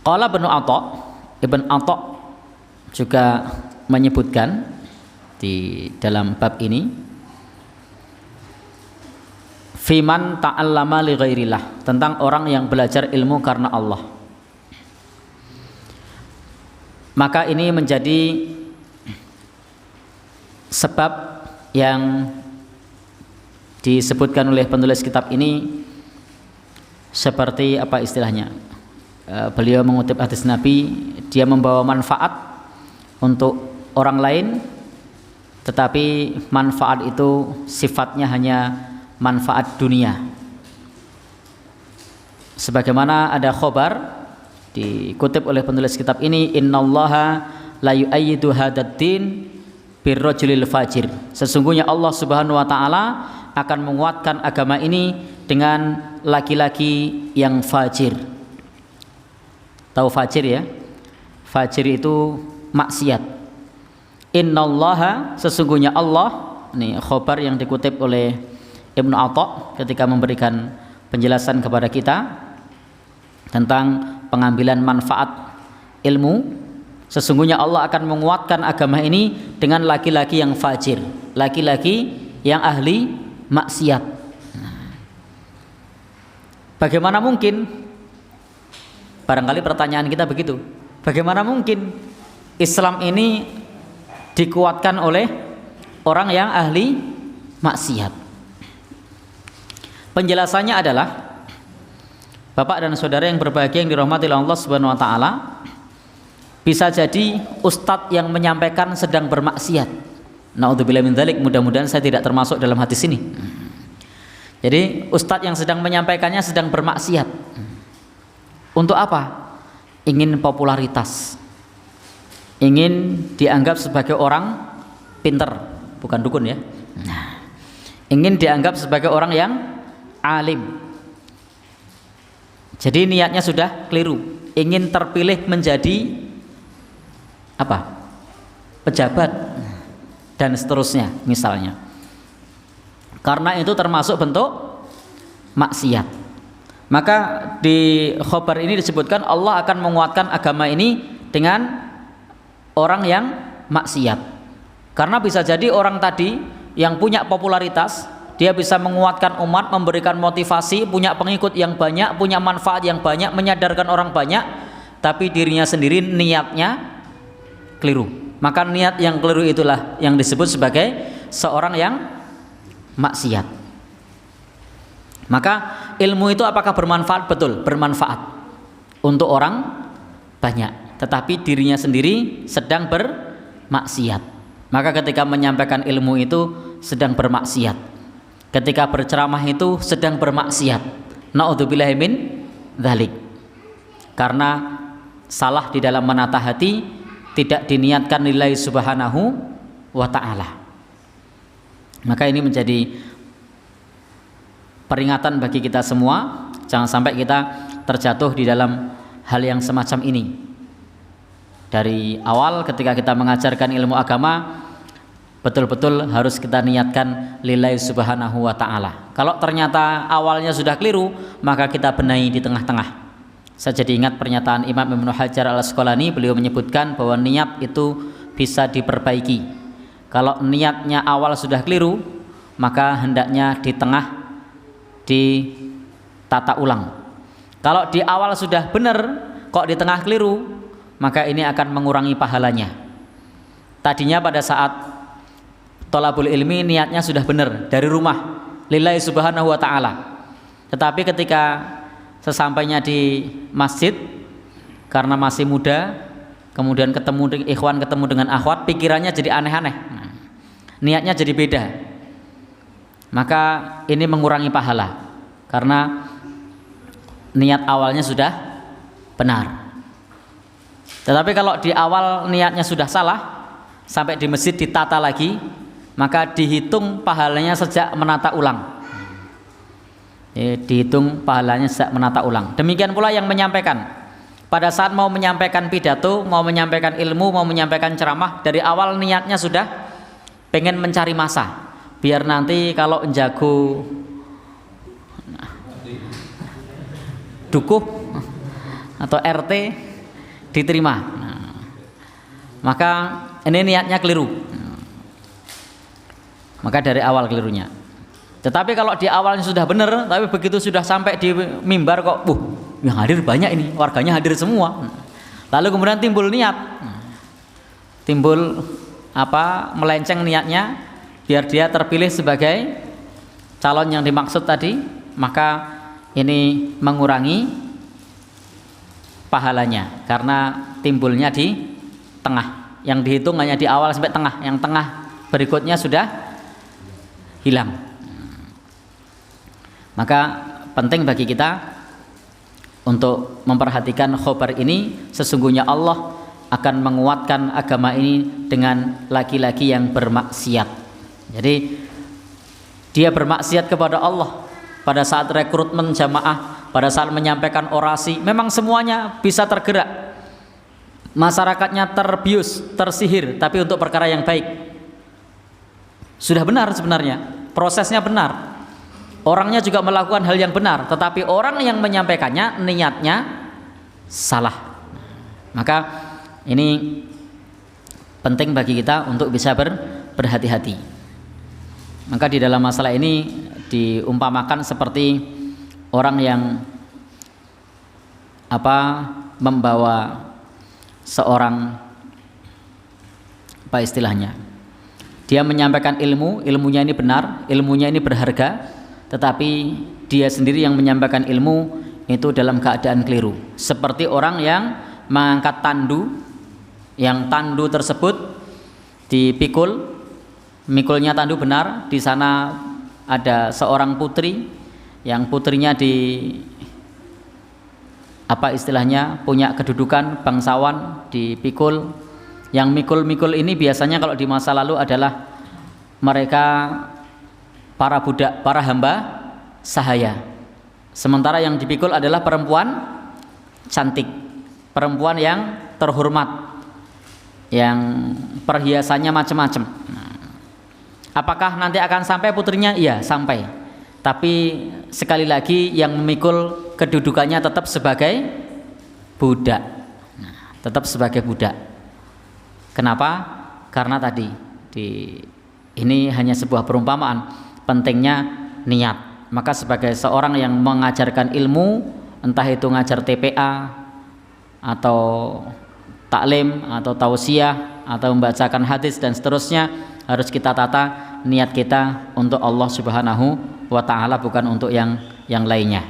Qala Ibn Atha juga menyebutkan di dalam bab ini, fiman ta'allama li ghairillah, tentang orang yang belajar ilmu karena Allah. Maka ini menjadi sebab yang disebutkan oleh penulis kitab ini, seperti apa istilahnya, beliau mengutip hadis Nabi, dia membawa manfaat untuk orang lain, tetapi manfaat itu sifatnya hanya manfaat dunia. Sebagaimana ada khobar dikutip oleh penulis kitab ini, innallaha la yu'ayyidu hadzal-din birrajulil fajir. Sesungguhnya Allah Subhanahu wa taala akan menguatkan agama ini dengan laki-laki yang fajir. Tahu fajir ya? Fajir itu maksiat. Innallaha, sesungguhnya Allah, ini khobar yang dikutip oleh Ibnu Atha ketika memberikan penjelasan kepada kita tentang pengambilan manfaat ilmu. Sesungguhnya Allah akan menguatkan agama ini dengan laki-laki yang fajir, laki-laki yang ahli maksiat. Bagaimana mungkin? Barangkali pertanyaan kita begitu. Bagaimana mungkin Islam ini dikuatkan oleh orang yang ahli maksiat? Penjelasannya adalah, Bapak dan saudara yang berbahagia yang dirahmati oleh Allah Subhanahu wa taala, bisa jadi ustadz yang menyampaikan sedang bermaksiat. Naudzubillah min dzalik, mudah-mudahan saya tidak termasuk dalam hadis ini. Jadi ustadz yang sedang menyampaikannya sedang bermaksiat. Untuk apa? Ingin popularitas, ingin dianggap sebagai orang pinter, bukan dukun ya. Ingin dianggap sebagai orang yang alim. Jadi niatnya sudah keliru, ingin terpilih menjadi apa? Pejabat dan seterusnya misalnya. Karena itu termasuk bentuk maksiat. Maka di khobar ini disebutkan Allah akan menguatkan agama ini dengan orang yang maksiat. Karena bisa jadi orang tadi yang punya popularitas, dia bisa menguatkan umat, memberikan motivasi, punya pengikut yang banyak, punya manfaat yang banyak, menyadarkan orang banyak, tapi dirinya sendiri niatnya keliru. Maka niat yang keliru itulah yang disebut sebagai seorang yang maksiat. Maka ilmu itu apakah bermanfaat? Betul, bermanfaat untuk orang banyak, tetapi dirinya sendiri sedang bermaksiat. Maka ketika menyampaikan ilmu itu sedang bermaksiat, ketika berceramah itu sedang bermaksiat. Naudzubillahi min dzalik. Karena salah di dalam menata hati, tidak diniatkan lillahi subhanahu wa ta'ala. Maka ini menjadi peringatan bagi kita semua, jangan sampai kita terjatuh di dalam hal yang semacam ini. Dari awal ketika kita mengajarkan ilmu agama, betul-betul harus kita niatkan lillahi subhanahu wa ta'ala. Kalau ternyata awalnya sudah keliru, maka kita benahi di tengah-tengah. Saya jadi ingat pernyataan Imam Ibnu Hajar al-Asqalani, beliau menyebutkan bahwa niat itu bisa diperbaiki. Kalau niatnya awal sudah keliru, maka hendaknya di tengah ditata ulang. Kalau di awal sudah benar, kok di tengah keliru, maka ini akan mengurangi pahalanya. Tadinya pada saat thalabul ilmi niatnya sudah benar dari rumah lillahi subhanahu wa ta'ala, tetapi ketika sesampainya di masjid, karena masih muda, kemudian ketemu ikhwan, ketemu dengan akhwat, pikirannya jadi aneh-aneh, niatnya jadi beda, maka ini mengurangi pahala karena niat awalnya sudah benar. Tetapi kalau di awal niatnya sudah salah, sampai di masjid ditata lagi, maka dihitung pahalanya sejak menata ulang. Dihitung pahalanya sejak menata ulang. Demikian pula yang menyampaikan, pada saat mau menyampaikan pidato, mau menyampaikan ilmu, mau menyampaikan ceramah, dari awal niatnya sudah pengen mencari masa, biar nanti kalau jago dukuh atau RT diterima. Nah, maka ini niatnya keliru. Maka dari awal kelirunya. Tetapi kalau di awalnya sudah benar, tapi begitu sudah sampai di mimbar kok, yang hadir banyak ini, warganya hadir semua. Lalu kemudian timbul niat, timbul melenceng niatnya, biar dia terpilih sebagai calon yang dimaksud tadi, maka ini mengurangi pahalanya karena timbulnya di tengah. Yang dihitung hanya di awal sampai tengah, yang tengah berikutnya sudah hilang. Maka penting bagi kita untuk memperhatikan khobar ini. Sesungguhnya Allah akan menguatkan agama ini dengan laki-laki yang bermaksiat. Jadi dia bermaksiat kepada Allah pada saat rekrutmen jamaah, pada saat menyampaikan orasi, memang semuanya bisa tergerak, masyarakatnya terbius, tersihir, tapi untuk perkara yang baik. Sudah benar sebenarnya, prosesnya benar, orangnya juga melakukan hal yang benar, tetapi orang yang menyampaikannya niatnya salah. Maka ini penting bagi kita untuk bisa berhati-hati. Maka di dalam masalah ini diumpamakan seperti orang yang membawa seorang istilahnya, dia menyampaikan ilmu, ilmunya ini benar, ilmunya ini berharga, tetapi dia sendiri yang menyampaikan ilmu itu dalam keadaan keliru. Seperti orang yang mengangkat tandu, yang tandu tersebut dipikul, mikulnya tandu benar, di sana ada seorang putri yang putrinya istilahnya punya kedudukan bangsawan, dipikul. Yang mikul-mikul ini biasanya kalau di masa lalu adalah mereka para budak, para hamba sahaya. Sementara yang dipikul adalah perempuan cantik, perempuan yang terhormat, yang perhiasannya macam-macam. Apakah nanti akan sampai putrinya? Iya, sampai. Tapi sekali lagi yang memikul kedudukannya tetap sebagai budak. Tetap sebagai budak. Kenapa? Karena tadi ini hanya sebuah perumpamaan, pentingnya niat. Maka sebagai seorang yang mengajarkan ilmu, entah itu ngajar TPA atau taklim atau tausiah atau membacakan hadis dan seterusnya, harus kita tata niat kita untuk Allah Subhanahu wa taala, bukan untuk yang lainnya.